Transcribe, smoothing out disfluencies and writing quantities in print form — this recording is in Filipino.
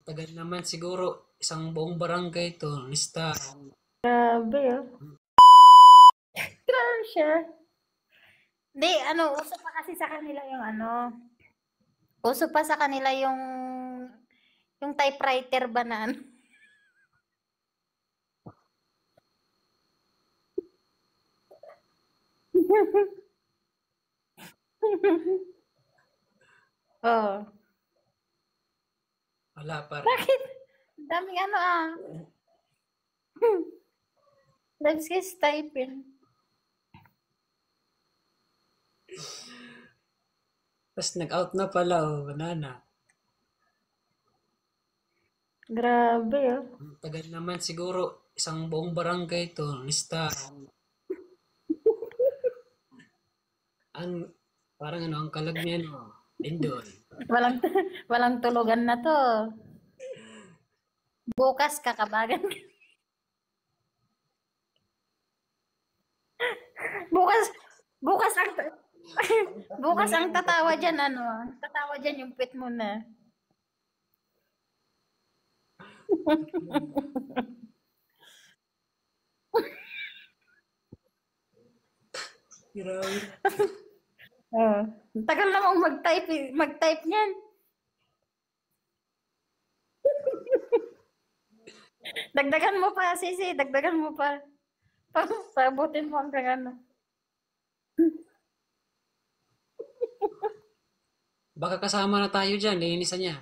Tagal naman siguro, isang buong barangay to, lista. Grabe, oh. Grabe siya. Di, uso pa kasi sa kanila yung uso pa sa kanila yung typewriter ba na Oh. Wala pa rin. Bakit? Daming Lives is typing. Tapos nag-out na pala, wala na. Grabe, oh. Tagal naman siguro, isang buong barangay to, lista. Parang ang kalag niya, Lindol. Walang, walang tulugan na to. Bukas kakabagan. bukas, bukas ang, bukas ang tatawa dyan, tatawa dyan yung pit mo na. Grabe. Tagal namang mag-type niyan. Dagdagan mo pa, Sisi, dagdagan mo pa. Pabutin mo hanggang Baka kasama na tayo dyan, linisan niya.